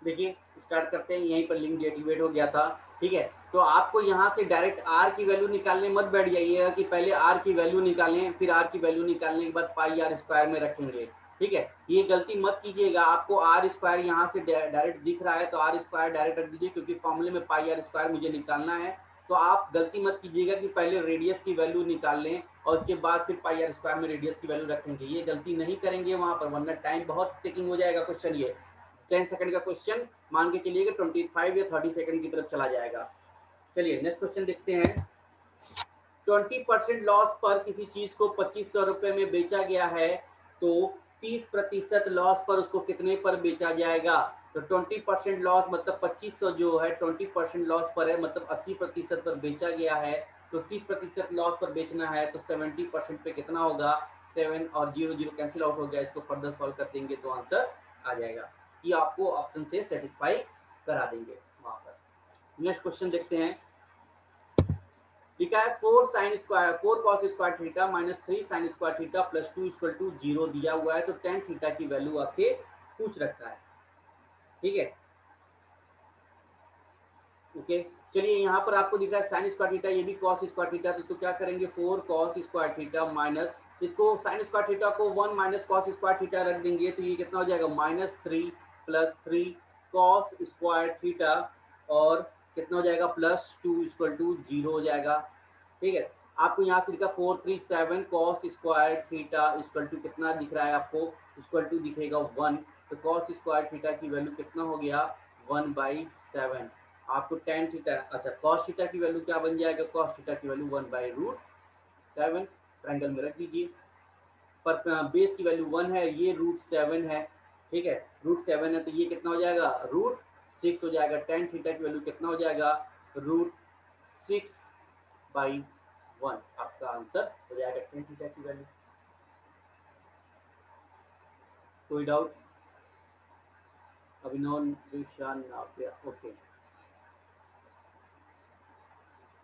देखिए स्टार्ट करते हैं, यहीं पर लिंक डीएक्टिवेट हो गया था। ठीक है, तो आपको यहाँ से डायरेक्ट आर की वैल्यू निकालने मत बैठ जाइएगा कि पहले आर की वैल्यू निकालें, फिर आर की वैल्यू निकालने के बाद पाई आर स्क्वायर में रखेंगे। ठीक है, ये गलती मत कीजिएगा। आपको आर स्क्वायर यहाँ से डायरेक्ट दिख रहा है तो आर स्क्वायर डायरेक्ट रख दीजिए, क्योंकि फॉर्मूले में पाई आर स्क्वायर मुझे निकालना है। तो आप गलती मत कीजिएगा कि पहले रेडियस की वैल्यू निकाल लें और उसके बाद फिर पाई आर स्क्वायर में रेडियस की वैल्यू रखेंगे। ये गलती नहीं करेंगे वहां पर, वरना टाइम बहुत टेकिंग हो जाएगा। क्वेश्चन ये 10 सेकंड का क्वेश्चन मान के चलिएगा 25 या 30 सेकंड की तरफ चला जाएगा। चलिए नेक्स्ट क्वेश्चन देखते हैं। 20% लॉस पर किसी चीज को 2500 रुपए में बेचा गया है, तो 30% लॉस पर उसको कितने पर बेचा जाएगा? तो 20% लॉस मतलब 2500 जो है 20% लॉस पर है, मतलब 80% पर बेचा गया है। तो 30% लॉस पर बेचना है तो 70% पे कितना होगा? 7 और 0 0 कैंसिल आउट हो गया। इसको फर्दर सॉल्व कर देंगे तो आंसर आ जाएगा। ये आपको ऑप्शन से सेटिस्फाई करा देंगे वहां पर। नेक्स्ट क्वेश्चन देखते हैं। लिखा है 4 cos square theta minus 3 sin square theta plus 2 equal to 0 दिया हुआ है। तो tan थीटा की वैल्यू आपसे पूछ रखा है। ठीक है, ओके। चलिए यहाँ पर आपको दिख रहा है sin स्क्वायर थीटा, ये भी cos स्क्वायर थीटा। तो इसको क्या करेंगे, 4 cos स्क्वायर थीटा माइनस, इसको sin स्क्वायर थीटा को 1 माइनस cos स्क्वायर थीटा रख देंगे तो ये कितना हो जाएगा, -3 प्लस 3 cos स्क्वायर थीटा और कितना हो जाएगा, +2 इक्वल टू 0 हो जाएगा। ठीक है, आपको यहाँ से लिखा 437 cos square theta equal to कितना दिख रहा है आपको, इक्वल टू दिखेगा 1। तो cos स्क्वायर थीटा की वैल्यू कितना हो गया, 1/7। आपको tan थीटा, अच्छा cos थीटा की वैल्यू क्या बन जाएगा, cos थीटा की वैल्यू 1/√7 ट्रायंगल में रख दीजिए। पर बेस की वैल्यू 1 है, ये √7 है। ठीक है, √7 है तो ये कितना हो जाएगा, √6 हो जाएगा। tan थीटा की वैल्यू कितना हो जाएगा, √6/1। आपका आंसर हो जाएगा tan थीटा की वैल्यू। कोई डाउट? अभिनव निशान ओके,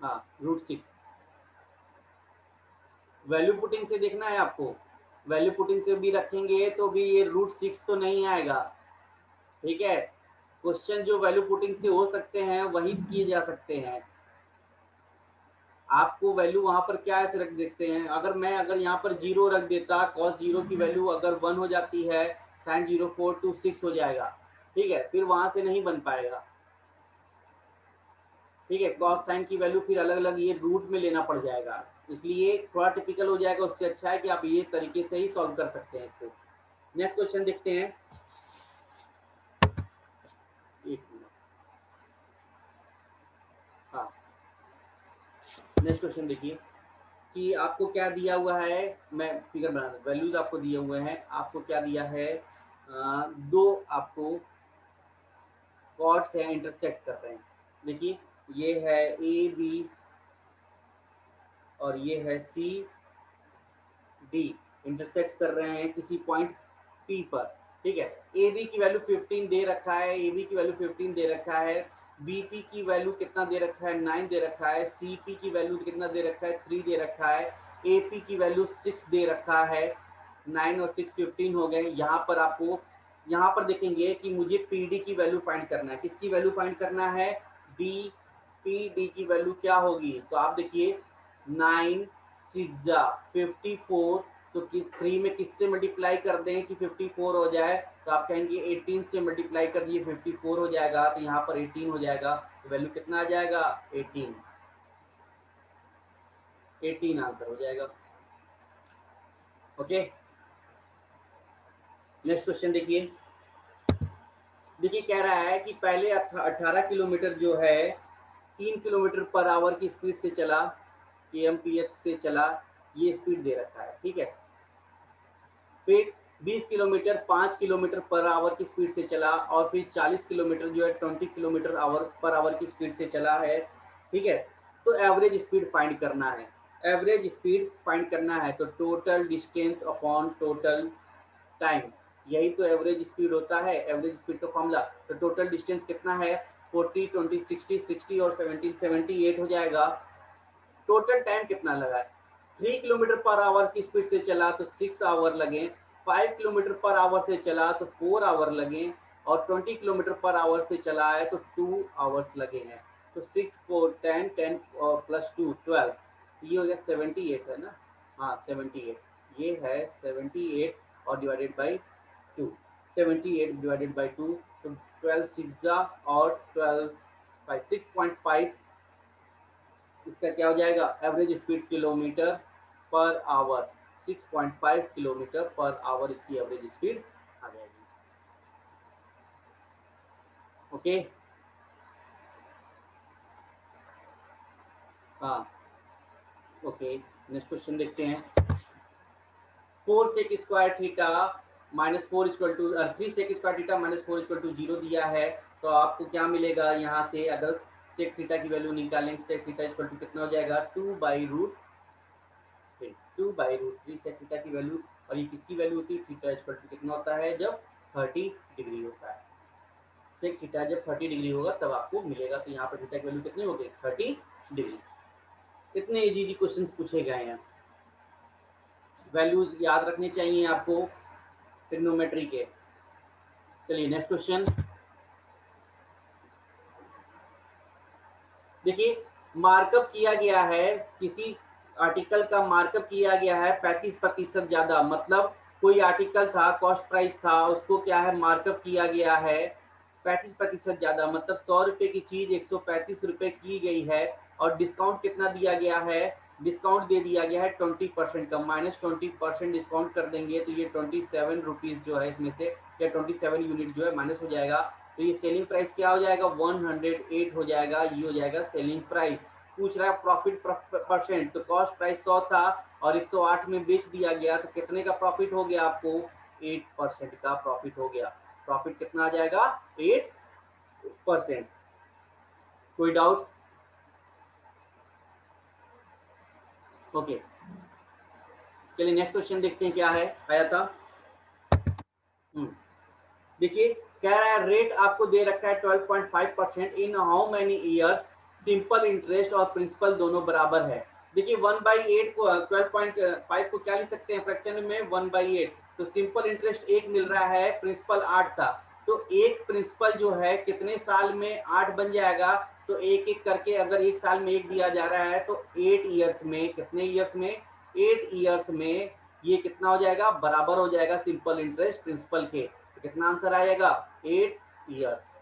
हाँ √6 वैल्यू पुटिंग से देखना है आपको। वैल्यू पुटिंग से भी रखेंगे तो भी ये √6 तो नहीं आएगा। ठीक है, क्वेश्चन जो वैल्यू पुटिंग से हो सकते हैं वही किए जा सकते हैं। आपको वैल्यू वहां पर क्या ऐसे रख देते हैं, अगर यहाँ पर 0 रख देता, cos 0 की वैल्यू अगर 1 हो जाती है, sin 0 4 to 6 हो जाएगा। ठीक है, फिर वहां से नहीं बन पाएगा। ठीक है, cos sin की वैल्यू फिर अलग अलग ये रूट में लेना पड़ जाएगा, इसलिए थोड़ा टिपिकल हो जाएगा। उससे अच्छा है कि आप ये तरीके से ही सॉल्व कर सकते हैं इसको। नेक्स्ट क्वेश्चन देखते हैं। एक मिनट, हाँ नेक्स्ट क्वेश्चन देखिए कि आपको क्या दिया हुआ है। मैं फिगर बना दूं, वैल्यूज आपको दिए हुए हैं। आपको क्या दिया है, दो आपको कॉर्ड्स हैं इंटरसेक्ट कर रहे हैं। देखिए ये है ए बी और ये है सी डी, इंटरसेक्ट कर रहे हैं किसी पॉइंट पी पर। ठीक है, ए बी की वैल्यू 15 दे रखा है, ए बी की वैल्यू 15 दे रखा है, बी पी की वैल्यू कितना दे रखा है, 9 दे रखा है, सी पी की वैल्यू कितना दे रखा है, 3 दे रखा है, ए पी की वैल्यू 6 दे रखा है। 9 और 6 15 हो गए। यहाँ पर आपको, यहाँ पर देखेंगे कि मुझे पी डी की वैल्यू फाइंड करना है। किसकी वैल्यू फाइंड करना है, डी पी डी की वैल्यू क्या होगी। तो आप देखिए 9 6 54, तो 3 में किससे मल्टीप्लाई कर दें कि 54 हो जाए, तो आप कहेंगे 18 से मल्टीप्लाई कर दिए 54 हो जाएगा। तो यहाँ पर 18 हो जाएगा, तो वैल्यू कितना आ जाएगा, 18 आंसर हो जाएगा। ओके, नेक्स्ट क्वेश्चन देखिए। देखिए कह रहा है कि पहले 18 किलोमीटर जो है 3 किलोमीटर पर आवर की स्पीड से चला, kmph से चला, ये स्पीड दे रखा है। ठीक है, फिर 20 किलोमीटर 5 किलोमीटर पर आवर की स्पीड से चला और फिर 40 किलोमीटर जो है 20 किलोमीटर पर आवर की स्पीड से चला है। ठीक है, तो एवरेज स्पीड फाइंड करना है। एवरेज स्पीड फाइंड करना है तो total distance upon total time, यही तो एवरेज स्पीड होता है, एवरेज स्पीड का फॉर्मूला। तो टोटल डिस्टेंस कितना है, 40 20 60 60 और 17 78 हो जाएगा। टोटल टाइम कितना लगा है, 3 किलोमीटर पर आवर की स्पीड से चला तो 6 आवर लगे, 5 किलोमीटर पर आवर से चला तो 4 आवर लगे, और 20 किलोमीटर पर आवर से चला है तो 2 आवर्स लगे हैं। तो 6 4 10 10 प्लस 2 12, ये हो गया 78 है ना। हाँ 78 ये है 78 और डिवाइडेड बाई 2, 78 डिवाइडेड बाई 2, तो 12 6 और 12 5 6.5, इसका क्या हो जाएगा average speed kilometre per hour, 6.5 kilometre per hour इसकी एवरेज स्पीड आ जाएगी। ओके हाँ ओके, नेक्स्ट क्वेश्चन देखते हैं। 4 sec square theta minus 4 equal to 3 sec square theta minus 4 equal to 0 दिया है, तो आपको क्या मिलेगा यहाँ से, अगर सेक थीटा की वैल्यू निकालेंगे, सेक थीटा इक्वल टू कितना हो जाएगा 2/√3 सेक थीटा की वैल्यू, और ये किसकी वैल्यू होती है, थीटा इक्वल टू कितना होता है जब 30 डिग्री होता है, सेक थीटा जब 30 डिग्री होगा तब आपको मिलेगा। तो यहाँ पर थीटा की वैल्यू कितनी हो गई 30 डिग्री। कितने इजी क्वेश्चन पूछे गए हैं, वैल्यूज याद रखने चाहिए आपको ट्रिग्नोमेट्री के। चलिए नेक्स्ट क्वेश्चन देखिए, मार्कअप किया गया है, किसी आर्टिकल का मार्कअप किया गया है 35% ज्यादा, मतलब कोई आर्टिकल था, कॉस्ट प्राइस था, उसको क्या है मार्कअप किया गया है 35% ज्यादा, मतलब 100 रुपए की चीज 135 रुपए की गई है, और डिस्काउंट कितना दिया गया है, डिस्काउंट दे दिया गया है 20% का, -20% डिस्काउंट कर देंगे तो ये 27 रुपीज जो है इसमें से, या 27 यूनिट जो है माइनस हो जाएगा, तो ये सेलिंग प्राइस क्या हो जाएगा 108 हो जाएगा, ये हो जाएगा सेलिंग प्राइस। पूछ रहा है प्रॉफिट परसेंट, तो कॉस्ट प्राइस 100 था और 108 में बेच दिया गया, तो कितने का प्रॉफिट हो गया आपको 8% का प्रॉफिट हो गया। प्रॉफिट कितना आ जाएगा 8%। कोई डाउट? ओके चलिए नेक्स्ट क्वेश्चन देखते हैं क्या है, आया था। देखिए कह रहा है रेट आपको दे रखा है 12.5%, in how many years, simple interest और प्रिंसिपल दोनों बराबर है। देखिए 1/8 को 12.5 को क्या लिख सकते हैं फ्रैक्शन में 1/8, तो सिंपल इंटरेस्ट 1 मिल रहा है, प्रिंसिपल 8 था, तो एक प्रिंसिपल जो है कितने साल में 8 बन जाएगा, तो एक एक करके अगर एक साल में एक दिया जा रहा है तो 8 ईयर्स में, कितने ईयर्स में 8 ईयर्स में ये कितना हो जाएगा बराबर हो जाएगा सिंपल इंटरेस्ट प्रिंसिपल के। तो कितना आंसर आएगा 8 ईयर्स।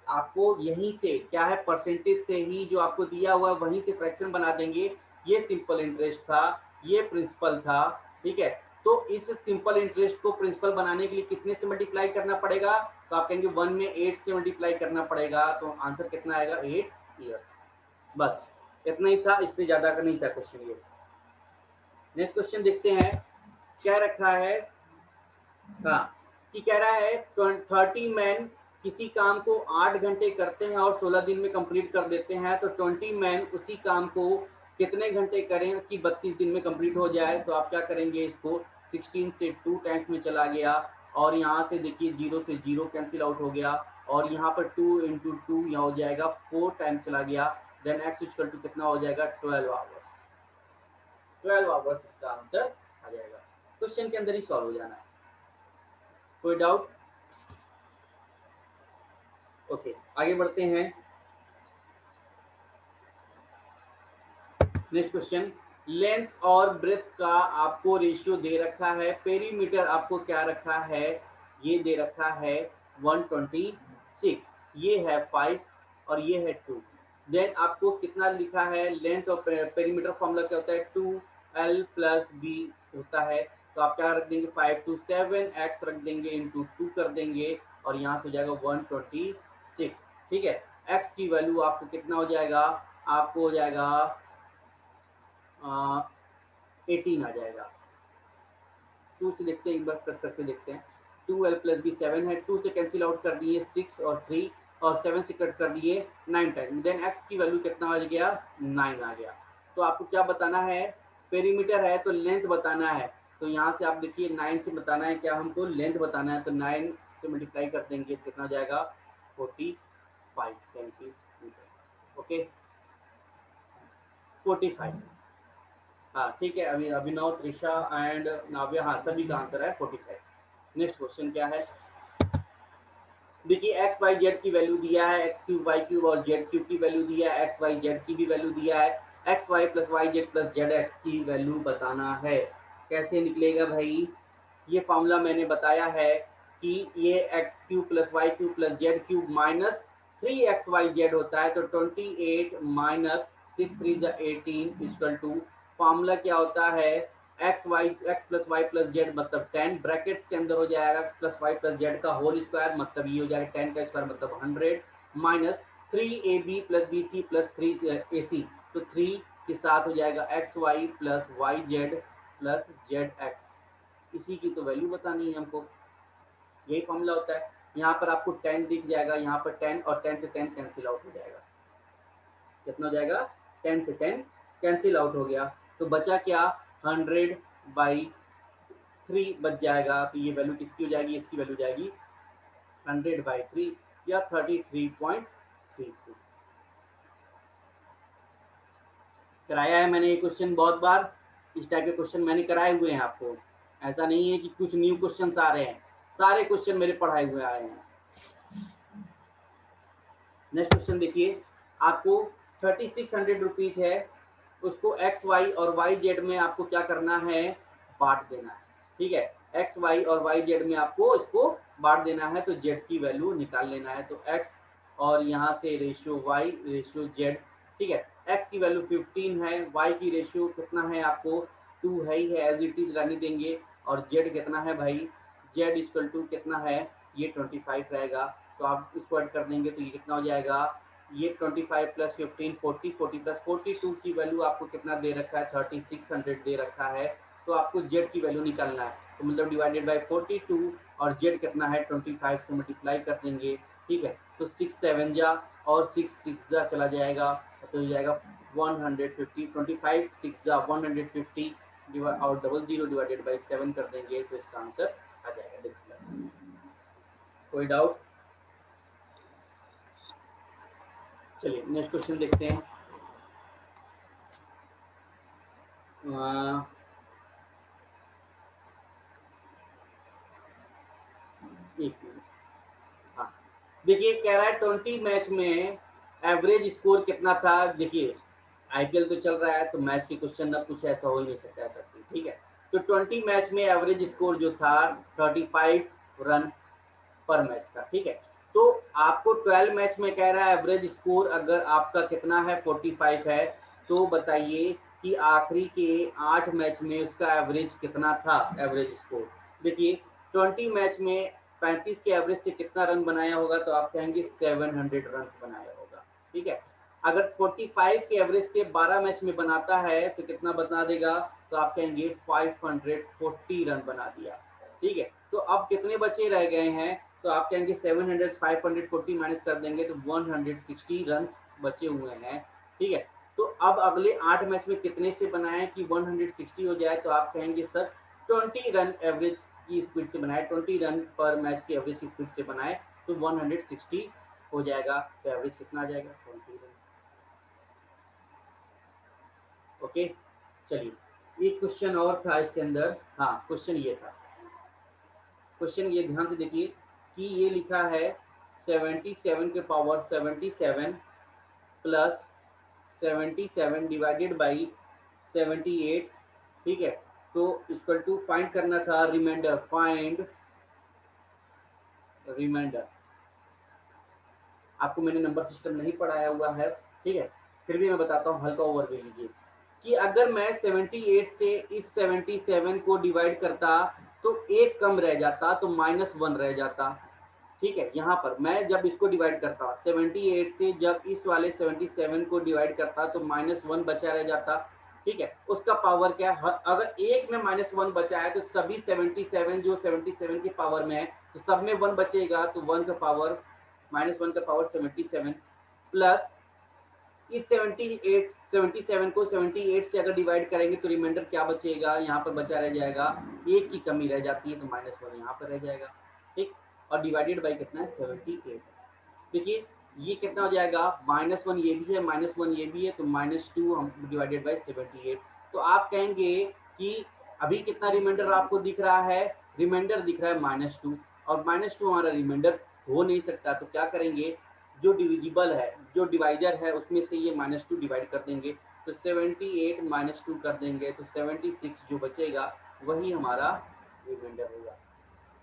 आपको यहीं से क्या है परसेंटेज से ही जो आपको दिया हुआ है वहीं से फ्रैक्शन बना देंगे, ये सिंपल इंटरेस्ट था, ये प्रिंसिपल था, ठीक है। तो इस सिंपल इंटरेस्ट को प्रिंसिपल बनाने के लिए कितने से मल्टीप्लाई करना पड़ेगा, तो आप कहेंगे 1 में 8 से मल्टीप्लाई करना पड़ेगा, तो आंसर कितना आएगा 8 ईयर्स। बस इतना ही था, इससे ज्यादा का नहीं था क्वेश्चन ये। नेक्स्ट क्वेश्चन देखते हैं क्या रखा है। हाँ कि कह रहा है 30 मैन किसी काम को 8 घंटे करते हैं और 16 दिन में कंप्लीट कर देते हैं, तो 20 मैन उसी काम को कितने घंटे करें कि 32 दिन में कंप्लीट हो जाए, तो आप क्या करेंगे, इसको 16 से 2 टाइम्स में चला गया, और यहाँ से देखिए 0 से 0 कैंसिल आउट हो गया, और यहाँ पर 2 इंटू 2 यहाँ हो जाएगा 4 टाइम्स चला गया, देन एक्स इक्वल टू कितना हो जाएगा 12 आवर्स। 12 आवर्स इसका आंसर आ जाएगा। क्वेश्चन के अंदर ही सॉल्व हो जाना है। कोई डाउट? ओके आगे बढ़ते हैं। नेक्स्ट क्वेश्चन, लेंथ और ब्रेथ का आपको रेशियो दे रखा है, पेरीमीटर आपको क्या रखा है, ये दे रखा है 126, ये है 5 और ये है 2। देन आपको कितना लिखा है, लेंथ और पेरीमीटर फॉर्मूला क्या होता है 2l प्लस b होता है, तो आप क्या रख देंगे 5 to 7 x रख देंगे इंटू 2 कर देंगे, और यहाँ से हो जाएगा 126, ठीक है। x की वैल्यू आपको कितना हो जाएगा, आपको हो जाएगा 18 आ जाएगा। 2 से देखते हैं, एक बार प्लस करके देखते हैं, 2l प्लस बी 7 है, 2 से कैंसिल आउट कर दिए 6 और 3, और 7 से कट कर दिए 9 टाइम, देन x की वैल्यू कितना आ गया 9 आ गया। तो आपको क्या बताना है, पेरीमीटर है तो लेंथ बताना है, तो यहाँ से आप देखिए 9 से बताना है, क्या हमको लेंथ बताना है, तो 9 से मल्टीप्लाई कर देंगे कितना जाएगा 45 सेंटीमीटर। ओके 45, हाँ ठीक है। अभी अभिनव, त्रिशा एंड नाव्या, हाँ सभी का आंसर है 45। नेक्स्ट क्वेश्चन क्या है, देखिए एक्स वाई जेड की वैल्यू दिया है, एक्स क्यूब वाई क्यूब और जेड क्यूब की वैल्यू दिया है, एक्स वाई जेड की भी वैल्यू दिया है, x y plus y z plus z x की वैल्यू बताना है। कैसे निकलेगा भाई? ये फॉर्मूला मैंने बताया है कि ये x cube plus y cube plus z cube minus 3xyz होता है, तो 28 माइनस 6 3 18 इक्वल टू, फॉर्मूला क्या होता है, x plus y plus z मतलब 10 ब्रैकेट्स के अंदर हो जाएगा x plus y plus z का होल स्क्वायर, मतलब ये हो जाएगा 10 का स्क्वायर मतलब 100 minus 3ab plus bc plus 3ac, तो 3 के साथ हो जाएगा x y plus y z plus z x. इसी की तो वैल्यू बतानी है हमको, यही फॉर्मूला होता है। यहाँ पर आपको 10 दिख जाएगा, यहाँ पर 10 और 10 से 10 कैंसिल आउट हो जाएगा। कितना हो जाएगा? 10 से 10 कैंसिल आउट हो गया, तो बचा क्या? 100/3 बच जाएगा। तो ये वैल्यू किसकी हो जाएगी? इसकी वैल्यू जाएगी 100/3 या 33.33। कराया है मैंने ये क्वेश्चन बहुत बार, इस टाइप के क्वेश्चन मैंने कराए हुए हैं आपको, ऐसा नहीं है कि कुछ न्यू क्वेश्चन आ रहे हैं, सारे क्वेश्चन मेरे पढ़ाए हुए आए हैं। नेक्स्ट क्वेश्चन देखिए, आपको 3600 रुपीज है, उसको एक्स वाई और वाई जेड में आपको क्या करना है? बांट देना है। ठीक है, एक्स वाई और वाई जेड में आपको इसको बांट देना है, तो जेड की वैल्यू निकाल लेना है। तो एक्स और यहाँ से रेशियो वाई रेशियो जेड, ठीक है, एक्स की वैल्यू 15 है, वाई की रेशियो कितना है आपको 2 है ही है, एज इट इज रहने देंगे, और जेड कितना है भाई? जेड इक्वल टू कितना है? ये 25 रहेगा, तो आप इसको ऐड कर देंगे तो ये कितना हो जाएगा? ये 25 प्लस 15 40, 40 प्लस 42 की वैल्यू आपको कितना दे रखा है? 3600 दे रखा है। तो आपको जेड की वैल्यू निकालना है, तो मतलब डिवाइडेड बाय 42, और जेड कितना है? 25 से मल्टीप्लाई कर देंगे। ठीक है, तो 6 7 जा और 6 6 जा चला जाएगा, तो हो जाएगा 150, 25 6 जा 150 और डबल जीरो डिवाइडेड बाय 7 कर देंगे, तो इसका आंसर आ जाएगा डिस्प्ले। कोई डाउट? चलिए नेक्स्ट क्वेश्चन देखते हैं। एक मिनट, हाँ देखिए, कह रहा है 20 मैच में एवरेज स्कोर कितना था। देखिए आईपीएल तो चल रहा है, तो मैच के क्वेश्चन ना कुछ ऐसा हो ही नहीं सकता ऐसा सीन, ठीक है। तो 20 मैच में एवरेज स्कोर जो था 35 रन पर मैच था, ठीक है। तो आपको 12 मैच में कह रहा है एवरेज स्कोर अगर आपका कितना है 45 है, तो बताइए कि आखिरी के 8 मैच में उसका एवरेज कितना था, एवरेज स्कोर। देखिए 20 मैच में 35 के एवरेज से कितना रन बनाया होगा, तो आप कहेंगे 700 रन बनाया होगा, ठीक है। अगर 45 के एवरेज से 12 मैच में बनाता है तो कितना बना देगा, तो आप कहेंगे 540 रन बना दिया, ठीक है। तो अब कितने बचे रह गए हैं, तो आप कहेंगे 700 540 माइनस कर देंगे तो 160 रन बचे हुए हैं, ठीक है। तो अब अगले 8 मैच में कितने से बनाएं कि 160 हो जाए, तो आप कहेंगे सर 20 रन एवरेज की स्पीड से बनाए, 20 रन पर मैच की एवरेज की स्पीड से बनाए, तो 160 हो जाएगा, तो एवरेज कितना आ जाएगा 20 रन। ओके, चलिए एक क्वेश्चन और था इसके अंदर। हाँ क्वेश्चन ये था, क्वेश्चन ये ध्यान से देखिए कि ये लिखा है 77 के पावर 77 प्लस 77 डिवाइडेड बाई 78, ठीक है। तो इक्वल टू फाइंड करना था रिमाइंडर, फाइंड रिमाइंडर। आपको मैंने नंबर सिस्टम नहीं पढ़ाया हुआ है, ठीक है, फिर भी मैं बताता हूँ, हल्का ओवरव्यू लीजिए कि अगर मैं 78 से इस 77 को डिवाइड करता तो एक कम रह जाता, तो -1 रह जाता, ठीक है। यहाँ पर मैं जब इसको डिवाइड करता 78 से, जब इस वाले 77 को डिवाइड करता तो -1 बचा रह जाता, ठीक है। उसका पावर क्या है, अगर एक में -1 बचा है तो सभी 77 जो 77 के पावर में है तो सब में 1 बचेगा, तो 1 का पावर -1 का पावर 77 प्लस इस 77 को 78 से अगर डिवाइड करेंगे तो रिमाइंडर क्या बचेगा, यहाँ पर बचा रह जाएगा, एक की कमी रह जाती है, तो -1 यहाँ पर रह जाएगा, ठीक। और डिवाइडेड बाई कितना है 78। देखिए ये कितना हो जाएगा, -1 ये भी है, -1 ये भी है, तो -2 हम डिवाइडेड बाई 78। तो आप कहेंगे कि अभी कितना रिमाइंडर आपको दिख रहा है, रिमाइंडर दिख रहा है -2, और -2 हमारा रिमाइंडर हो नहीं सकता, तो क्या करेंगे, जो डिविजिबल है, जो डिवाइजर है, उसमें से ये -2 डिवाइड कर देंगे, तो 78 -2 कर देंगे तो 76 जो बचेगा वही हमारा रिमाइंडर होगा।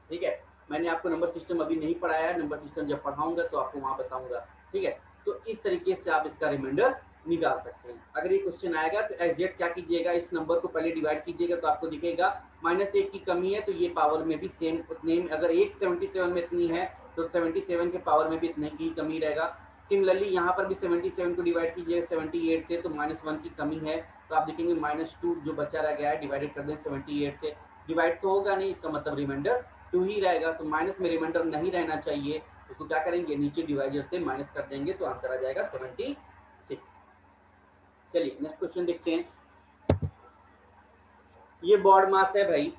ठीक है, मैंने आपको नंबर सिस्टम अभी नहीं पढ़ाया है, नंबर सिस्टम जब पढ़ाऊंगा तो आपको वहां बताऊंगा। ठीक है, तो इस तरीके से आप इसका रिमाइंडर निकाल सकते हैं। अगर ये क्वेश्चन आएगा तो एग्जैक्ट क्या कीजिएगा, इस नंबर को पहले डिवाइड कीजिएगा तो आपको दिखेगा -1 की कमी है, तो ये पावर में भी सेम उतने, अगर 1 77 में इतनी है तो 77 के पावर में भी इतने की कमी रहेगा। सिमिलरली यहाँ पर भी 77 को डिवाइड कीजिएगा 78 से, तो -1 की कमी है, तो आप देखेंगे -2 जो बचा रह गया है, डिवाइडेड कर दें 78 से, डिवाइड तो होगा नहीं, इसका मतलब रिमाइंडर 2 ही रहेगा, तो माइनस में रिमाइंडर नहीं रहना चाहिए, उसको क्या करेंगे, नीचे डिवाइजर से माइनस कर देंगे तो आंसर आ जाएगा 76। चलिए नेक्स्ट क्वेश्चन देखते हैं। ये बोर्ड मास है भाई,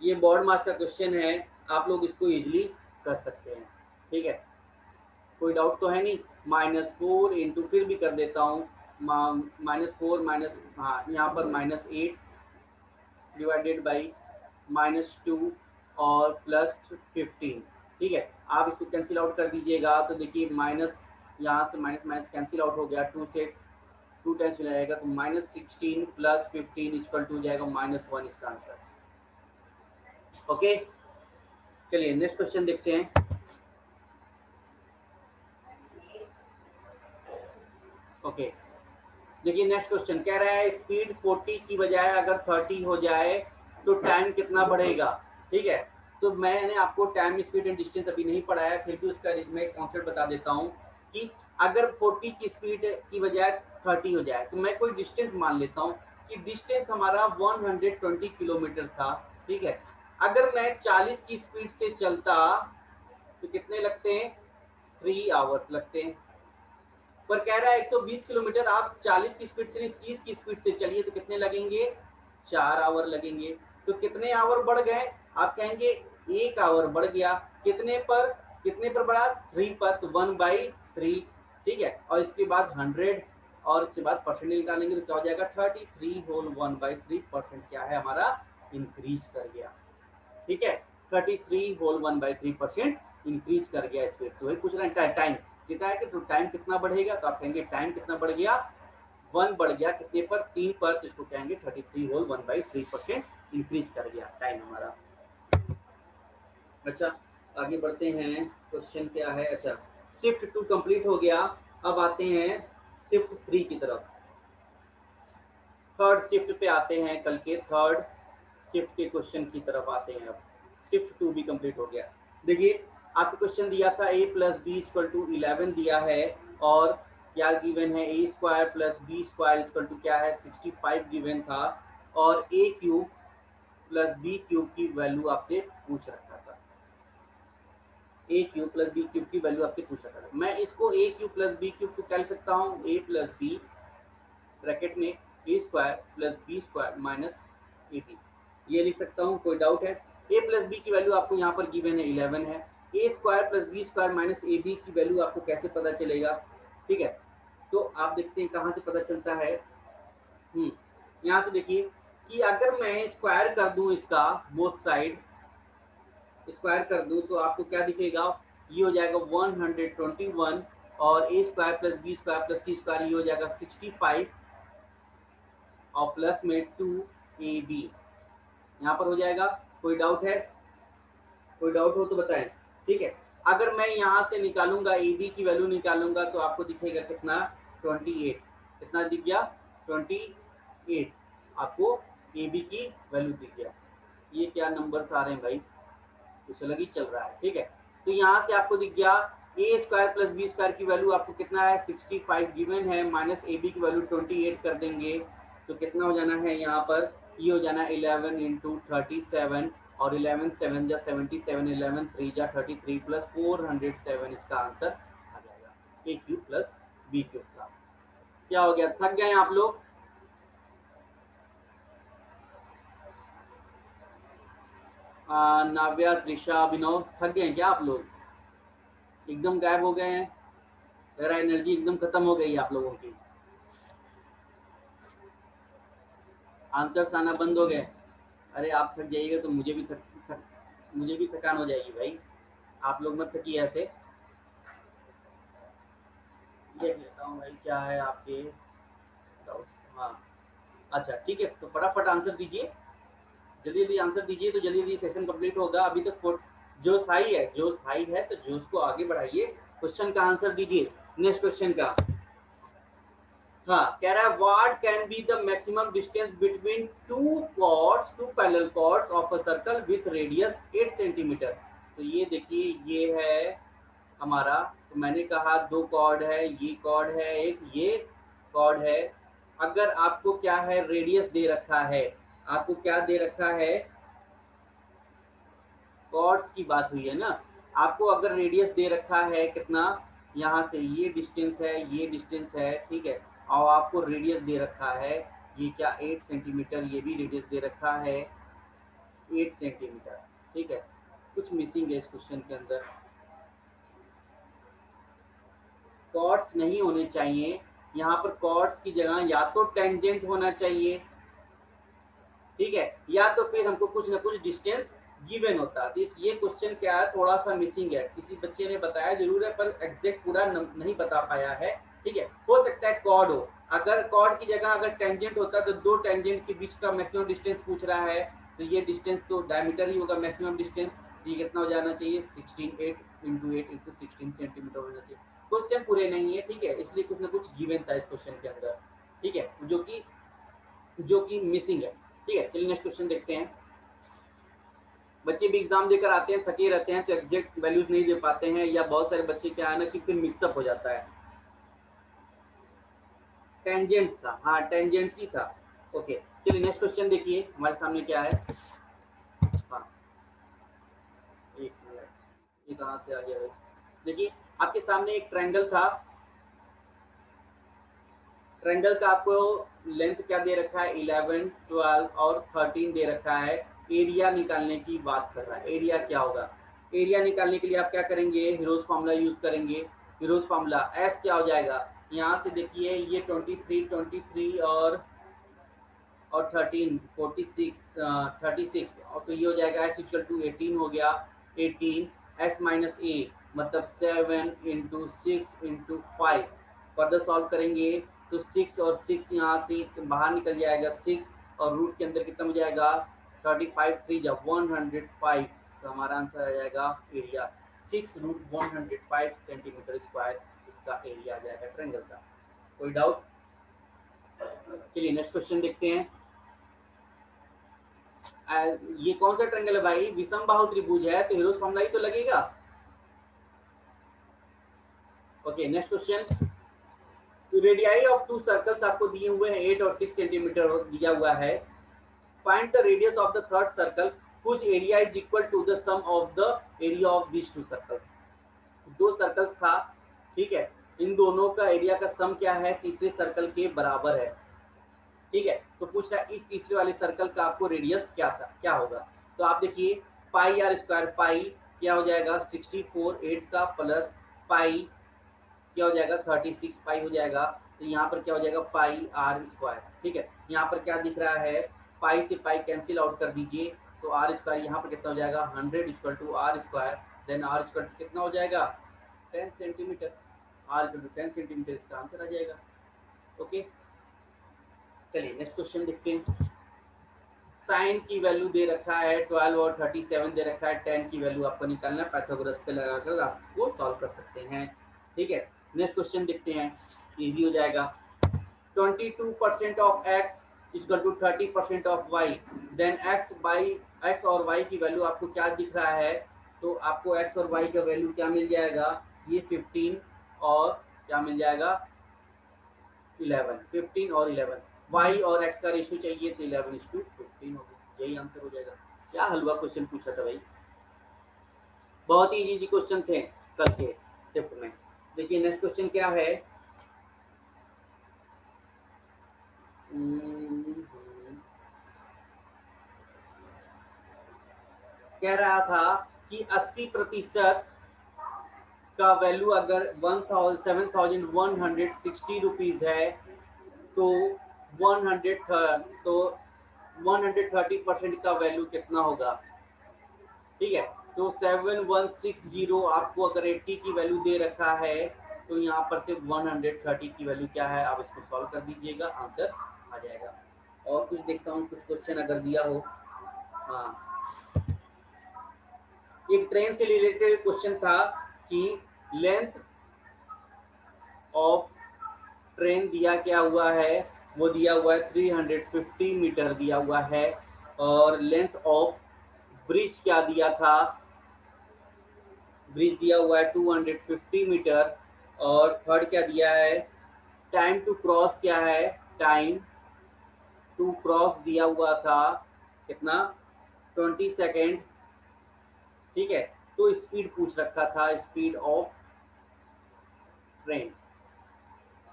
ये बोर्ड मास का क्वेश्चन है, आप लोग इसको इजीली कर सकते हैं। ठीक है, कोई डाउट तो है नहीं। -4 इंटू, फिर भी कर देता हूँ, -4 माइनस, हाँ यहाँ पर -8 डिवाइडेड बाई -2 और +15। ठीक है, आप इसको कैंसिल आउट कर दीजिएगा, तो देखिए माइनस, यहाँ से माइनस माइनस कैंसिल आउट हो गया, 2 से 2 टाइम्स हो जाएगा, तो -16 + 15 इक्वल टू जाएगा -1, इसका आंसर। ओके, चलिए नेक्स्ट क्वेश्चन देखते हैं। ओके, देखिए नेक्स्ट क्वेश्चन कह रहा है स्पीड 40 की बजाय अगर 30 हो जाए तो टाइम कितना बढ़ेगा। ठीक है, तो मैंने आपको टाइम, स्पीड एंड डिस्टेंस अभी नहीं पढ़ाया, फिर भी उसका मैं कॉन्सेप्ट बता देता हूँ कि अगर 40 की स्पीड की बजाय 30 हो जाए, तो मैं कोई डिस्टेंस मान लेता हूँ कि डिस्टेंस हमारा 120 किलोमीटर था। ठीक है, अगर मैं 40 की स्पीड से चलता तो कितने लगते हैं, 3 आवर्स लगते हैं। पर कह रहा है 120 किलोमीटर, आप 40 की स्पीड से नहीं 30 की स्पीड से चलिए तो कितने लगेंगे, 4 आवर लगेंगे। तो कितने आवर बढ़ गए, आप कहेंगे 1 आवर बढ़ गया, कितने पर, कितने पर बढ़ा, 3 पर, तो 1/3। ठीक है, और इसके बाद 100 और इसके बाद परसेंट निकालेंगे तो क्या हो जाएगा, 33 होल 1/3% क्या है हमारा, इंक्रीज कर गया। ठीक है, 33 होल 1/3% इंक्रीज कर गया स्पीड। तो वही पूछ रहे हैं टाइम कितना है, कि तो टाइम कितना बढ़ेगा, तो आप कहेंगे टाइम कितना बढ़ गया, 1 बढ़ गया, कितने पर, 3 पर, तो इसको कहेंगे 33 होल 1/3% इंक्रीज कर गया टाइम हमारा। अच्छा, आगे बढ़ते हैं, क्वेश्चन क्या है, अच्छा शिफ्ट 2 कंप्लीट हो गया, अब आते हैं शिफ्ट 3 की तरफ। थर्ड शिफ्ट पे आते हैं, कल के थर्ड शिफ्ट के क्वेश्चन की तरफ आते हैं। अब शिफ्ट 2 भी कंप्लीट हो गया। देखिए आपको क्वेश्चन दिया था a + b = 11 दिया है, और क्या गिवन है, a² + b² = क्या है, 65 गिवन था, और a³ + b³ की वैल्यू आपसे पूछ रखा था, a³ + b³ की वैल्यू आपसे पूछ रखा था। मैं इसको a³ + b³ को क्या लिख सकता हूँ, a + b ब्रैकेट में a² + b² - ab, ये लिख सकता हूँ, कोई डाउट है। a + b की वैल्यू आपको यहाँ पर गिवन है 11 है, a² + b² - ab की वैल्यू आपको कैसे पता चलेगा। ठीक है, तो आप देखते हैं कहाँ से पता चलता है। यहाँ से देखिए कि अगर मैं स्क्वायर कर दूं इसका, बोथ साइड स्क्वायर कर दूं, तो आपको क्या दिखेगा, ये हो जाएगा 121, और a² + b² + c², ये हो जाएगा 65, और प्लस में 2ab यहाँ पर हो जाएगा। कोई डाउट है, कोई डाउट हो तो बताएं। ठीक है, अगर मैं यहाँ से निकालूंगा ab की वैल्यू निकालूंगा तो आपको दिखेगा कितना, 28, कितना दिख गया, 28 आपको ab की वैल्यू दिख गया। ये क्या नंबर्स आ रहे हैं भाई, कुछ अलग ही चल रहा है। ठीक है, तो यहाँ से आपको दिख गया a² + b² की वैल्यू आपको कितना है, 65 गिवन है, माइनस ab की वैल्यू 28 कर देंगे, तो कितना हो जाना है यहाँ पर, ये हो जाना 11 × 37, और 11 7 जा 77, 11 3 जा 33 + 407, इसका आंसर आ जाएगा a³ + b³ का। क्या हो गया, थक गए आप लोग, नाव्या, त्रिशा, अभिनव, थक गए क्या आप लोग, एकदम गायब हो गए हैं, मेरा एनर्जी एकदम खत्म हो गई आप लोगों की, आंसर्स आना बंद हो गए। अरे आप थक जाइएगा तो मुझे भी थकान हो जाएगी भाई, आप लोग मत थकिए ऐसे। देख लेता हूँ भाई क्या है आपके डाउट्स। हाँ अच्छा ठीक है, तो फटाफट आंसर दीजिए, जल्दी जल्दी आंसर दीजिए, तो जल्दी जल्दी सेशन कंप्लीट होगा। अभी तक जोश हाई है, जोश हाई है, तो जोश को आगे बढ़ाइए। क्वेश्चन का आंसर दीजिए, नेक्स्ट क्वेश्चन का। हाँ कह रहा है what can be the maximum distance between two parallel chords of a circle with radius 8 centimetre. तो ये देखिए ये है हमारा, तो मैंने कहा दो कॉर्ड है, ये कॉर्ड है एक, ये कॉर्ड है। अगर आपको क्या है रेडियस दे रखा है, आपको क्या दे रखा है, कॉर्ड्स की बात हुई है ना, आपको अगर रेडियस दे रखा है कितना, यहाँ से ये डिस्टेंस है, ये डिस्टेंस है, ठीक है, और आपको रेडियस दे रखा है ये क्या 8 सेंटीमीटर, ये भी रेडियस दे रखा है 8 सेंटीमीटर, ठीक है। कुछ मिसिंग है इस क्वेश्चन के अंदर, कॉर्ड्स नहीं होने चाहिए यहाँ पर, कॉर्ड्स की जगह या तो टेंजेंट होना चाहिए, ठीक है, या तो फिर हमको कुछ ना कुछ डिस्टेंस गिवन होता। तो ये क्वेश्चन क्या है, थोड़ा सा मिसिंग है, किसी बच्चे ने बताया जरूर है पर एग्जैक्ट पूरा नहीं बता पाया है, ठीक है। हो सकता है कॉर्ड हो, अगर कॉर्ड की जगह अगर टेंजेंट होता तो दो टेंजेंट के बीच का मैक्सिमम डिस्टेंस पूछ रहा है, तो ये डिस्टेंस तो डायमीटर ही होगा मैक्सिमम डिस्टेंस, ये कितना हो जाना चाहिए 16 8 इंटू 8 इंटू 16 सेंटीमीटर होना चाहिए। क्वेश्चन पूरे नहीं है, ठीक है, इसलिए कुछ ना कुछ गिवन था इस क्वेश्चन के अंदर, ठीक है, जो कि मिसिंग है, ठीक है। चलिए नेक्स्ट क्वेश्चन देखते हैं। बच्चे भी एग्जाम देकर आते हैं, थके रहते हैं, तो एग्जैक्ट वैल्यूज नहीं दे पाते हैं, या बहुत सारे बच्चे क्या है ना कि फिर मिक्सअप हो जाता है। टेंजेंट्स था, हाँ टेंजेंट्स ही था, ओके। चलिए नेक्स्ट क्वेश्चन देखिए हमारे सामने क्या है। हाँ एक मिनट, ये कहाँ से आ गया भाई, देखिए आपके सामने एक ट्रायंगल था, ट्रायंगल का आपको लेंथ क्या दे रखा है 11 12 और 13 दे रखा है, एरिया निकालने की बात कर रहा है। एरिया क्या होगा, एरिया निकालने के लिए आप क्या करेंगे, हीरोज फार्मूला यूज करेंगे। हीरोज फार्मूला एस क्या हो जाएगा, यहाँ से देखिए ये 23 और 13 46 36, और तो ये हो जाएगा एस इक्वल टू 18 हो गया, 18 एस माइनस ए मतलब 7 इंटू 6 इंटू 5। फर्दर सॉल्व करेंगे तो 6 और 6 यहाँ से बाहर निकल जाएगा 6, और रूट के अंदर कितना हो जाएगा 35 3 जब 105, तो हमारा आंसर आ जाएगा एरिया 6 रूट 105 सेंटीमीटर स्क्वायर, इसका एरिया आ जाएगा ट्रायंगल का। कोई डाउट? चलिए नेक्स्ट क्वेश्चन देखते हैं। ये कौन सा ट्रायंगल है भाई, विषम बाहु त्रिभुज है, तो हीरोज फॉर्मूला ही तो लगेगा। Okay next question. Radii of to circles आपको दिए हुए हैं 8 और 6 सेंटीमीटर दिया हुआ है। Find the radius of the third circle which area is equal to the sum of the area of this two circles. दो सर्कल्स था, ठीक है, इन दोनों का एरिया का सम क्या है, तीसरे सर्कल के बराबर है, ठीक है। तो पूछ रहा है इस तीसरे वाले सर्कल का आपको रेडियस क्या था, क्या होगा। तो आप देखिए पाई आर स्क्वायर, पाई क्या हो जाएगा 64 8 का प्लस पाई क्या हो जाएगा 36 पाई हो जाएगा, तो यहाँ पर क्या हो जाएगा पाई आर स्क्वायर, ठीक है। यहाँ पर क्या दिख रहा है, पाई से पाई कैंसिल आउट कर दीजिए, तो आर स्क्वायर यहाँ पर कितना हो जाएगा 100 equal to r square, then r square कितना हो जाएगा 10 centimetre, r equal to 10 centimetre, इसका आंसर आ जाएगा। ओके चलिए नेक्स्ट क्वेश्चन देखते हैं। साइन की वैल्यू दे रखा है 12 और 37 दे रखा है, 10 की वैल्यू आपको निकालना है, पाइथागोरस पे लगाकर आप इसको सॉल्व कर सकते हैं, ठीक है। नेक्स्ट क्वेश्चन देखते हैं, इजी हो जाएगा। 22% of x equal to 30% of y, then x और y की वैल्यू आपको क्या दिख रहा है, तो आपको x और y का वैल्यू क्या मिल जाएगा, ये 15 और क्या मिल जाएगा 11, 15 और 11, y और x का रेशियो चाहिए तो 11:15 होगा, यही आंसर हो जाएगा। क्या हलवा क्वेश्चन पूछा था भाई, बहुत ही इजी क्वेश्चन थे कल के शिफ्ट में। देखिए नेक्स्ट क्वेश्चन क्या है, कह रहा था कि 80% का वैल्यू अगर 7,160 रुपीज है, तो 130% का वैल्यू कितना होगा, ठीक है। तो 7160 आपको अगर 80 की वैल्यू दे रखा है तो यहाँ पर से 130 की वैल्यू क्या है, आप इसको सॉल्व कर दीजिएगा, आंसर आ जाएगा। और कुछ देखता हूँ, कुछ क्वेश्चन अगर दिया हो। हाँ, एक ट्रेन से रिलेटेड क्वेश्चन था कि लेंथ ऑफ ट्रेन दिया क्या हुआ है, वो दिया हुआ है 350 मीटर दिया हुआ है, और लेंथ ऑफ ब्रिज क्या दिया था, ब्रिज दिया हुआ है 250 मीटर, और थर्ड क्या दिया है, टाइम टू क्रॉस क्या है, टाइम टू क्रॉस दिया हुआ था कितना, 20 सेकेंड। ठीक है, तो स्पीड पूछ रखा था, स्पीड ऑफ ट्रेन।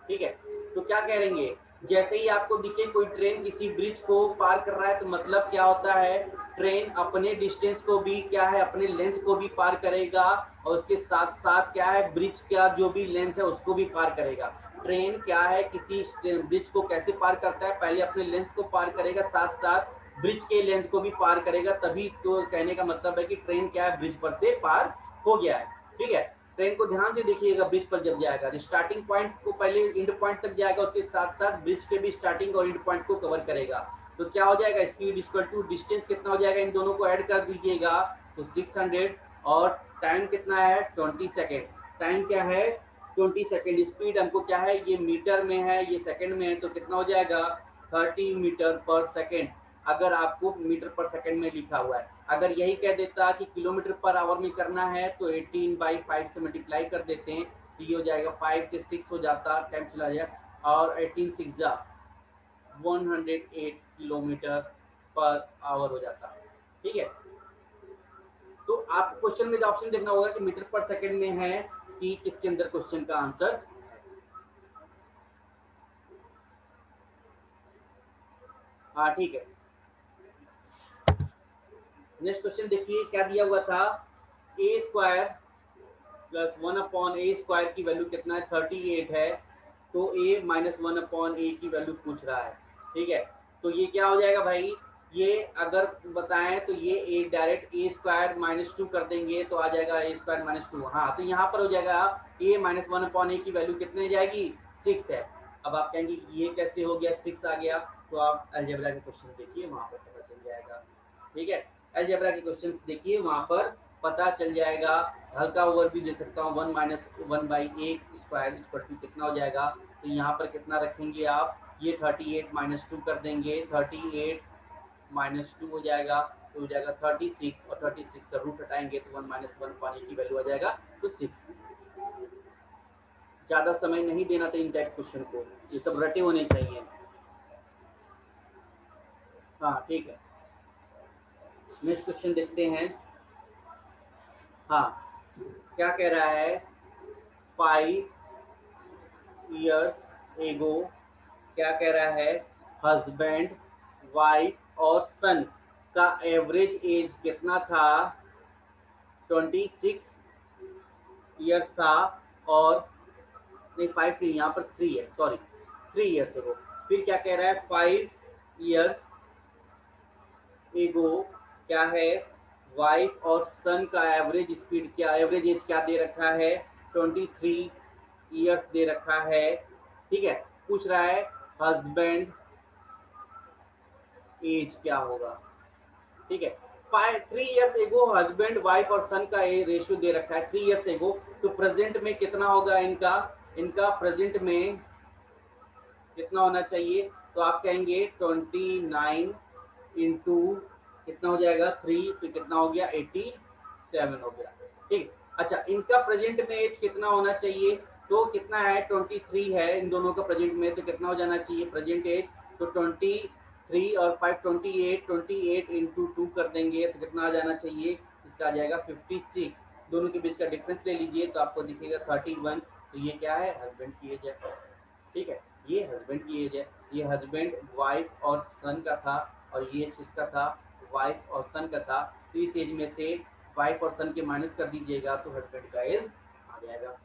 ठीक है, तो क्या करेंगे, जैसे ही आपको दिखे कोई ट्रेन किसी ब्रिज को पार कर रहा है तो मतलब क्या होता है, ट्रेन अपने डिस्टेंस को भी क्या है, अपने लेंथ को भी पार करेगा, और उसके साथ साथ क्या है, ब्रिज का जो भी लेंथ है उसको भी पार करेगा। ट्रेन क्या है, किसी ब्रिज को कैसे पार करता है, पहले अपने लेंथ को पार करेगा, साथ साथ ब्रिज के लेंथ को भी पार करेगा, तभी तो कहने का मतलब है कि ट्रेन क्या है, ब्रिज पर से पार हो गया है। ठीक है, ट्रेन को ध्यान से देखिएगा, ब्रिज पर जब जाएगा स्टार्टिंग पॉइंट को पहले एंड पॉइंट तक जाएगा, उसके साथ साथ ब्रिज के भी स्टार्टिंग और एंड पॉइंट को कवर करेगा। तो क्या हो जाएगा, स्पीड इक्वल टू डिस्टेंस कितना हो जाएगा, इन दोनों को ऐड कर दीजिएगा तो 600, और टाइम कितना है 20 सेकेंड। टाइम क्या है 20 सेकेंड, स्पीड हमको क्या है, ये मीटर में है, ये सेकेंड में है, तो कितना हो जाएगा 30 मीटर पर सेकेंड, अगर आपको मीटर पर सेकंड में लिखा हुआ है। अगर यही कह देता कि किलोमीटर पर आवर में करना है तो 18/5 से मल्टीप्लाई कर देते हैं, तो ये हो जाएगा 5 से 6 हो जाता, टाइम चला जाएगा, और 18 6 जा 108 किलोमीटर पर आवर हो जाता। ठीक है, तो आप क्वेश्चन में जो ऑप्शन देखना होगा कि मीटर पर सेकंड में है कि किसके अंदर क्वेश्चन का आंसर। हाँ ठीक है, नेक्स्ट क्वेश्चन देखिए क्या दिया हुआ था, ए स्क्वायर प्लस 1/a² की वैल्यू कितना है 38 है, तो a माइनस 1/a की वैल्यू पूछ रहा है। ठीक है, तो ये क्या हो जाएगा भाई, ये अगर बताएं तो ये a डायरेक्ट a² - 2 कर देंगे तो आ जाएगा a² - 2। हाँ, तो यहाँ पर हो जाएगा a माइनस 1/a की वैल्यू कितने जाएगी 6 है। अब आप कहेंगे ये कैसे हो गया 6 आ गया, तो आप अलजेब्रा के क्वेश्चन देखिए, वहां पर पता चल जाएगा। ठीक है, अलजेब्रा के क्वेश्चन देखिए, वहां पर पता चल जाएगा। हल्का ओवरव्यू दे सकता हूँ, 1 माइनस 1/a² इक्वल टू कितना हो जाएगा, तो यहाँ पर कितना रखेंगे आप, ये 38 माइनस 2 कर देंगे, 38 माइनस 2 हो जाएगा, तो हो जाएगा 36, और 36 का रूट हटाएंगे तो 1 माइनस 1 पानी की वैल्यू आ जाएगा तो 6। ज्यादा समय नहीं देना था इन टाइप क्वेश्चन को, ये सब रटे होने चाहिए। हाँ ठीक है, नेक्स्ट क्वेश्चन देखते हैं। हाँ, क्या कह रहा है, 5 years एगो क्या कह रहा है, हस्बैंड वाइफ और सन का एवरेज एज कितना था, 26 years था, और नहीं 5 नहीं, यहाँ पर 3 है, सॉरी 3 years एगो। फिर क्या कह रहा है, 5 years एगो क्या है, वाइफ और सन का एवरेज स्पीड क्या, एवरेज एज क्या दे रखा है, 23 years दे रखा है। ठीक है, पूछ रहा है हस्बैंड एज क्या होगा। ठीक है, 3 years एगो हस्बैंड वाइफ और सन का रेशियो दे रखा है 3 years एगो, तो प्रेजेंट में कितना होगा इनका, इनका प्रेजेंट में कितना होना चाहिए, तो आप कहेंगे 29 इंटू कितना हो जाएगा 3, तो कितना हो गया 87 हो गया। ठीक, अच्छा इनका प्रेजेंट में एज कितना होना चाहिए, तो कितना है 23 है इन दोनों का प्रेजेंट में, तो कितना हो जाना चाहिए प्रेजेंट एज, तो 23 और 5 28, 28 इंटू 2 कर देंगे तो कितना आ जाना चाहिए, इसका आ जाएगा 56। दोनों के बीच का डिफरेंस ले लीजिए तो आपको दिखेगा 31, तो ये क्या है हस्बैंड की एज है। ठीक है, ये हस्बैंड की एज है, ये हस्बैंड वाइफ और सन का था, और ये एज किसका था, वाइफ और सन का था, तो इस एज में से वाइफ और सन के माइनस कर दीजिएगा तो हस्बैंड का एज आ जाएगा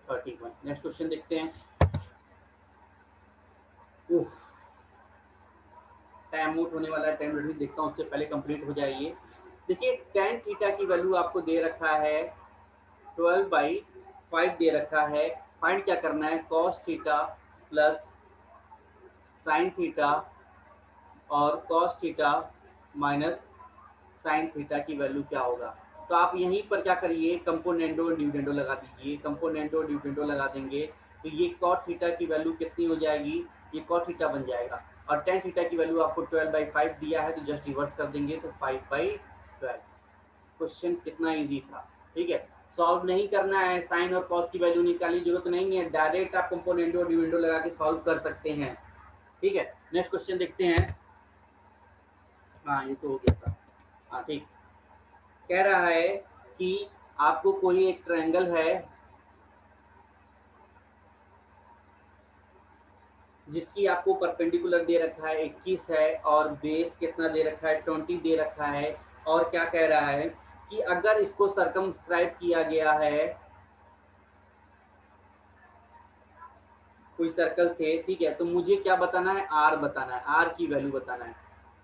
31। नेक्स्ट क्वेश्चन देखते हैं। टाइम आउट होने वाला है, 10 मिनट देखता हूँ, उससे पहले कंप्लीट हो जाइए। देखिए tan थीटा की वैल्यू आपको दे रखा है 12/5 दे रखा है। फाइंड क्या करना है, cos theta plus sin theta और cos theta minus sin theta की वैल्यू क्या होगा। तो आप यहीं पर क्या करिए, कंपोनेंडो डिविडेंडो लगा दीजिए। कंपोनेंडो डिविडेंडो लगा देंगे तो ये cos थीटा की वैल्यू कितनी हो जाएगी, ये cos थीटा बन जाएगा। और tan थीटा की वैल्यू आपको 12/5 दिया है, तो जस्ट रिवर्स कर देंगे तो 5/12। क्वेश्चन कितना इजी था, ठीक है। सॉल्व नहीं करना है, साइन और कॉस की वैल्यू निकालने की जरूरत नहीं है, डायरेक्ट आप कंपोनेंडो डिविडेंडो लगा के सॉल्व कर सकते हैं, ठीक है। नेक्स्ट क्वेश्चन देखते हैं। हाँ ये तो हो गया था, हाँ ठीक। कह रहा है कि आपको कोई एक ट्रायंगल है जिसकी आपको परपेंडिकुलर दे रखा है 21 है और बेस कितना दे रखा है 20 दे रखा है। और क्या कह रहा है कि अगर इसको सर्कमस्क्राइब किया गया है कोई सर्कल से, ठीक है, तो मुझे क्या बताना है, आर बताना है, आर की वैल्यू बताना है।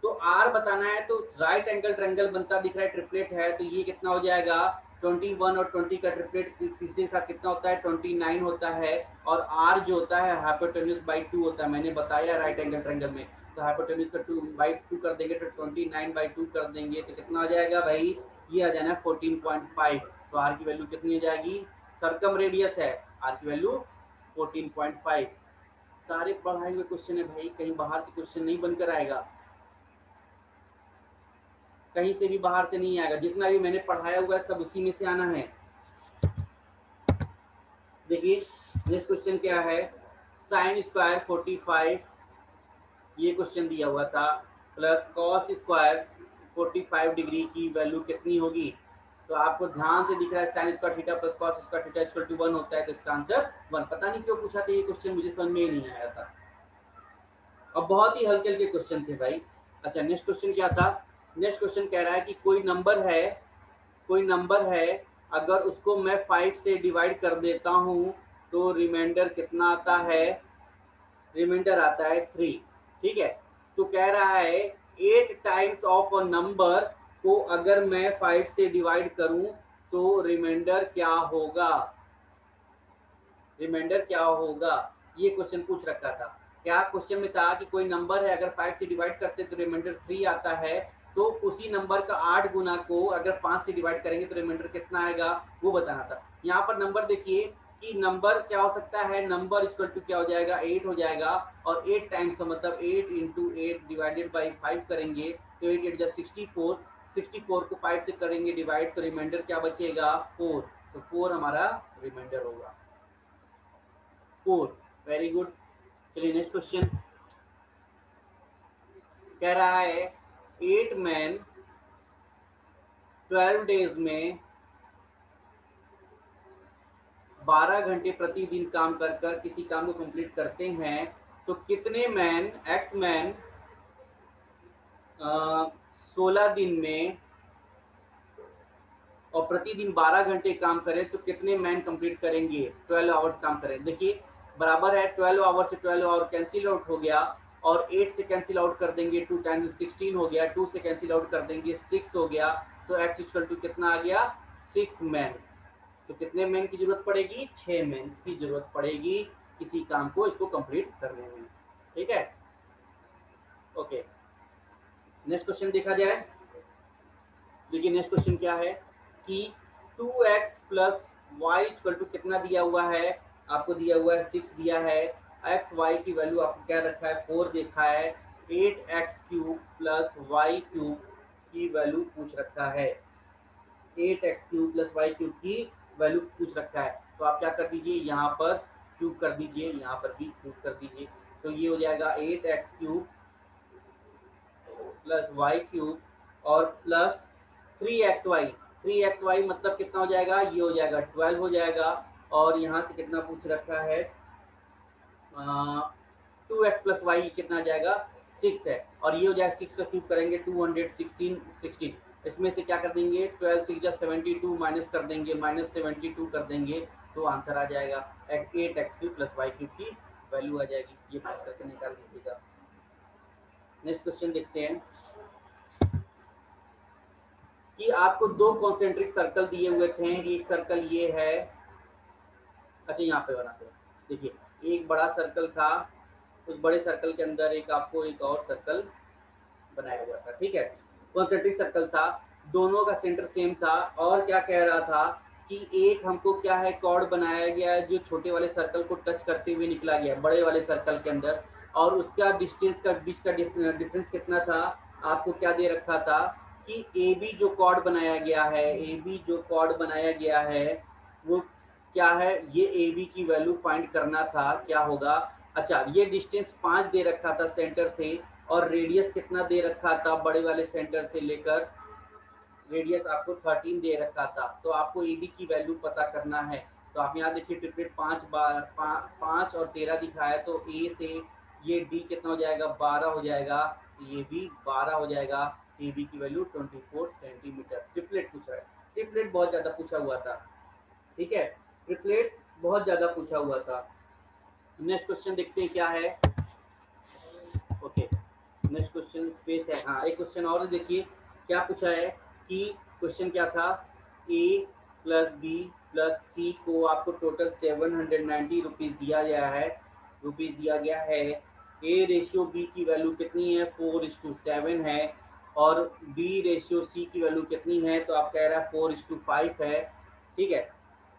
तो आर बताना है तो राइट एंगल ट्रायंगल बनता दिख रहा है, ट्रिपलेट है, तो ये कितना हो जाएगा 21 और 20 का ट्रिपलेट तीसरे साथ कितना होता है 29 होता है। और आर जो होता है हाइपोटेन्यूज बाई 2 होता है, मैंने बताया राइट एंगल ट्रायंगल में। तो हाइपोटेन्यूज का 2/2 कर देंगे तो 29/2 कर देंगे तो कितना आ जाएगा भाई, ये आ जाना है 14.5। तो आर की वैल्यू कितनी आ जाएगी, सर्कम रेडियस है, आर की वैल्यू 14.5। सारे पढ़ाए हुए क्वेश्चन है भाई, कहीं बाहर से क्वेश्चन नहीं बनकर आएगा, कहीं से भी बाहर से नहीं आएगा, जितना भी मैंने पढ़ाया हुआ है सब उसी में से आना है। देखिए नेक्स्ट क्वेश्चन क्या है, साइन स्क्वायर 45 ये क्वेश्चन दिया हुआ था, प्लस कॉस स्क्वायर 45 डिग्री की वैल्यू कितनी होगी। तो आपको ध्यान से दिख रहा है sine square theta plus cos square theta equal to 1 होता है, तो इसका आंसर 1। पता नहीं क्यों पूछा था ये क्वेश्चन, मुझे समझ में ही नहीं आया था, और बहुत ही हल्के हल्के क्वेश्चन थे भाई। अच्छा नेक्स्ट क्वेश्चन क्या था, नेक्स्ट क्वेश्चन कह रहा है कि कोई नंबर है, कोई नंबर है, अगर उसको मैं 5 से डिवाइड कर देता हूँ तो रिमाइंडर कितना आता है, रिमाइंडर आता है 3, ठीक है। तो कह रहा है 8 टाइम्स ऑफ अ नंबर को अगर मैं 5 से डिवाइड करूं तो रिमाइंडर क्या होगा, रिमाइंडर क्या होगा, ये क्वेश्चन पूछ रखा था। क्या क्वेश्चन में था कि कोई नंबर है अगर 5 से डिवाइड करते तो रिमाइंडर 3 आता है, तो उसी नंबर का 8 गुना को अगर 5 से डिवाइड करेंगे तो रिमाइंडर कितना आएगा वो बताना था। यहाँ पर नंबर देखिए कि नंबर क्या हो सकता है, नंबर इक्वल टू क्या हो जाएगा 8 हो जाएगा, और 8 टाइम्स का मतलब 8 इंटू 8 डिवाइडेड बाई 5 करेंगे तो 8 8 64, 64 को 5 से करेंगे डिवाइड तो रिमाइंडर क्या बचेगा 4, तो 4 हमारा रिमाइंडर होगा 4। Very good. चलिए नेक्स्ट क्वेश्चन कह रहा है 8 मैन 12 डेज में 12 घंटे प्रतिदिन काम कर कर किसी काम को कंप्लीट करते हैं, तो कितने मैन एक्स मैन 16 दिन में और प्रतिदिन 12 घंटे काम करें तो कितने मैन कंप्लीट करेंगे, 12 आवर्स काम करें। देखिए बराबर है 12 आवर से 12 आवर कैंसिल आउट हो गया, और 8 से कैंसिल आउट कर देंगे 2 टाइम्स 16 हो गया, 2 से कैंसिल आउट कर देंगे 6 हो गया, तो x इक्वल टू कितना आ गया 6 मैन। तो कितने मैन की जरूरत पड़ेगी, 6 मैन की जरूरत पड़ेगी किसी काम को इसको कंप्लीट करने में, ठीक है। ओके नेक्स्ट क्वेश्चन देखा जाए। देखिए नेक्स्ट क्वेश्चन क्या है कि 2x plus Y equal to कितना दिया हुआ है, आपको दिया हुआ है 6 दिया है, एक्स वाई की वैल्यू आपको क्या रखा है 4 देखा है, 8x cube plus y cube की वैल्यू पूछ रखा है, 8x cube plus y cube की वैल्यू पूछ रखा है। तो आप क्या कर दीजिए यहाँ पर क्यूब कर दीजिए, यहाँ पर भी क्यूब कर दीजिए, तो ये हो जाएगा 8x cube plus y cube और प्लस 3xy, 3xy मतलब कितना हो जाएगा, ये हो जाएगा 12 हो जाएगा, और यहाँ से कितना पूछ रखा है 2x प्लस वाई कितना आ जाएगा 6 है, और ये हो जाएगा 6 का क्यूब करेंगे 216, इसमें से क्या कर देंगे 12 6 72 माइनस कर देंगे, -72 कर देंगे, तो आंसर आ जाएगा 8x cube plus y cube की वैल्यू आ जाएगी। ये पास करके निकाल दीजिएगा। नेक्स्ट क्वेश्चन देखते हैं कि आपको दो कॉन्सेंट्रिक सर्कल दिए हुए थे। एक सर्कल ये है, अच्छा यहाँ पे बनाते हैं। देखिए एक बड़ा सर्कल था, उस बड़े सर्कल के अंदर एक आपको एक और सर्कल बनाया हुआ था, ठीक है। कॉन्सेंट्रिक सर्कल था, दोनों का सेंटर सेम था, और क्या कह रहा था कि एक हमको क्या है कॉर्ड बनाया गया है जो छोटे वाले सर्कल को टच करते हुए निकला गया बड़े वाले सर्कल के अंदर, और उसका डिस्टेंस का बीच का डिफरेंस कितना था, आपको क्या दे रखा था कि ए बी जो कॉर्ड बनाया गया है, ए बी जो कॉर्ड बनाया गया है वो क्या है, ये ए बी की वैल्यू फाइंड करना था। क्या होगा, अच्छा ये डिस्टेंस 5 दे रखा था सेंटर से, और रेडियस कितना दे रखा था बड़े वाले सेंटर से लेकर, रेडियस आपको 13 दे रखा था। तो आपको ए बी की वैल्यू पता करना है। तो आप यहाँ देखिए ट्रिपलेट 5 और 13 दिखाया, तो ए से ये डी कितना हो जाएगा, 12 हो जाएगा, ये भी 12 हो जाएगा। ए बी की वैल्यू 24 सेंटीमीटर। ट्रिपलेट पूछ रहा है, ट्रिपलेट बहुत ज्यादा पूछा हुआ था, ठीक है, ट्रिपलेट बहुत ज्यादा पूछा हुआ था। नेक्स्ट क्वेश्चन देखते हैं क्या है। ओके, नेक्स्ट क्वेश्चन स्पेस है। हाँ एक क्वेश्चन और देखिए क्या पूछा है कि क्वेश्चन क्या था, ए प्लस बी प्लस सी को आपको टोटल 790 रुपीज दिया गया है, ए रेशियो बी की वैल्यू कितनी है, 4:7 है, और बी रेशियो सी की वैल्यू कितनी है, तो आप कह रहा है 4:5 है, ठीक है।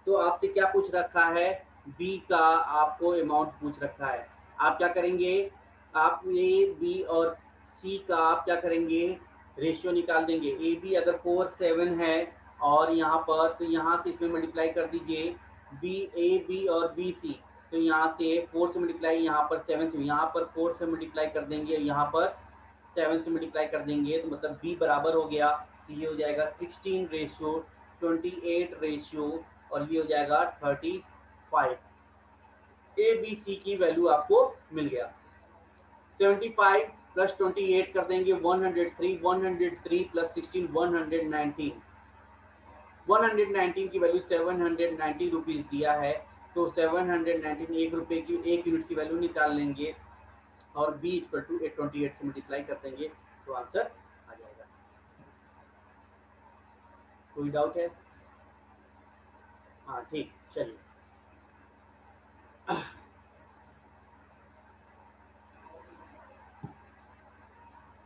तो आपसे क्या पूछ रखा है, बी का आपको अमाउंट पूछ रखा है। आप क्या करेंगे, आप ए बी और सी का आप क्या करेंगे, रेशियो निकाल देंगे। ए बी अगर 4:7 है और यहाँ पर, तो यहाँ से इसमें मल्टीप्लाई कर दीजिए, बी ए बी और बी सी, तो यहाँ से 4 से मल्टीप्लाई, यहाँ पर 7 से, यहाँ पर 4 से मल्टीप्लाई कर देंगे, यहाँ पर 7 से मल्टीप्लाई कर देंगे, तो मतलब बी बराबर हो गया, तो ये हो जाएगा 16:28 और ये हो जाएगा 35। ए बी सी की वैल्यू आपको मिल गया। 75 प्लस 28 कर देंगे 103, 103 प्लस 16 119, 119 की वैल्यू 790 रुपीज दिया है, तो 719 एक यूनिट की वैल्यू निकाल लेंगे, और b इक्वल टू 28 से मल्टीप्लाई कर देंगे, तो आंसर आ जाएगा। कोई डाउट है? हाँ ठीक, चलिए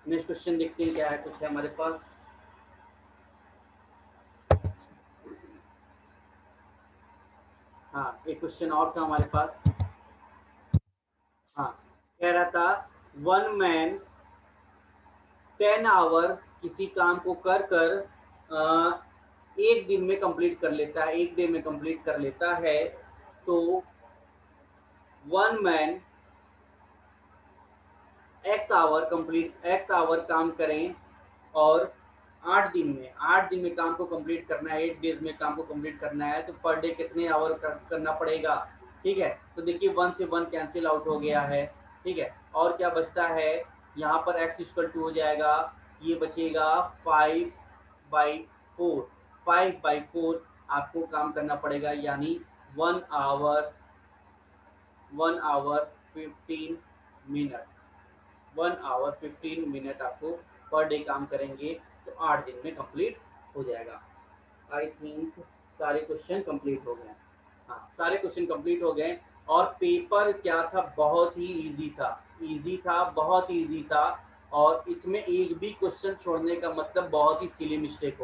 नेक्स्ट क्वेश्चन देखते हैं क्या है, कुछ है हमारे पास। हाँ एक क्वेश्चन और था हमारे पास। हाँ कह रहा था 1 मैन 10 आवर किसी काम को कर कर एक दिन में कंप्लीट कर लेता है, एक डे में कंप्लीट कर लेता है, तो 1 मैन एक्स आवर काम करें और 8 दिन में काम को कंप्लीट करना है, 8 डेज में काम को कंप्लीट करना है, तो पर डे कितने आवर करना पड़ेगा, ठीक है। तो देखिए 1 से 1 कैंसिल आउट हो गया है, ठीक है, और क्या बचता है, यहाँ पर x इक्वल टू हो जाएगा, ये बचेगा 5/4, 5/4 आपको काम करना पड़ेगा, यानी 1 आवर 15 मिनट आपको पर डे काम करेंगे, तो 8 दिन में कंप्लीट हो जाएगा। आई थिंक सारे क्वेश्चन कंप्लीट हो गए। हाँ सारे क्वेश्चन कंप्लीट हो गए, और पेपर क्या था, बहुत ही इजी था, बहुत ही इजी था, और इसमें एक भी क्वेश्चन छोड़ने का मतलब बहुत ही सिली मिस्टेक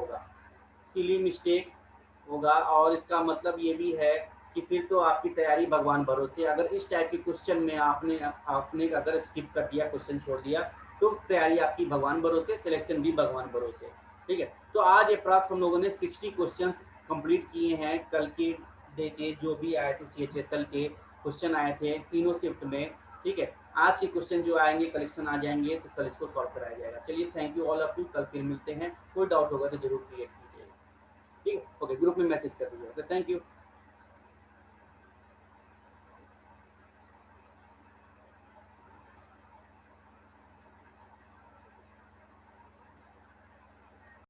होगा, और इसका मतलब ये भी है कि फिर तो आपकी तैयारी भगवान भरोसे। अगर इस टाइप के क्वेश्चन में आपने आपने अगर स्किप कर दिया, क्वेश्चन छोड़ दिया, तो तैयारी आपकी भगवान भरोसे, सिलेक्शन भी भगवान भरोसे, ठीक है। तो आज अप्रॉक्स हम लोगों ने 60 क्वेश्चंस कंप्लीट किए हैं। कल के डे के जो भी आए थे CHSL के क्वेश्चन आए थे तीनों शिफ्ट में, ठीक है। आज के क्वेश्चन जो आएंगे कलेक्शन आ जाएंगे, तो कल इसको सॉल्व कराया जाएगा। चलिए thank you all of you, कल फिर मिलते हैं। कोई डाउट होगा तो जरूर क्रिएट कीजिएगा, ठीक है। ओके, ग्रुप में मैसेज कर दीजिएगा। Thank you.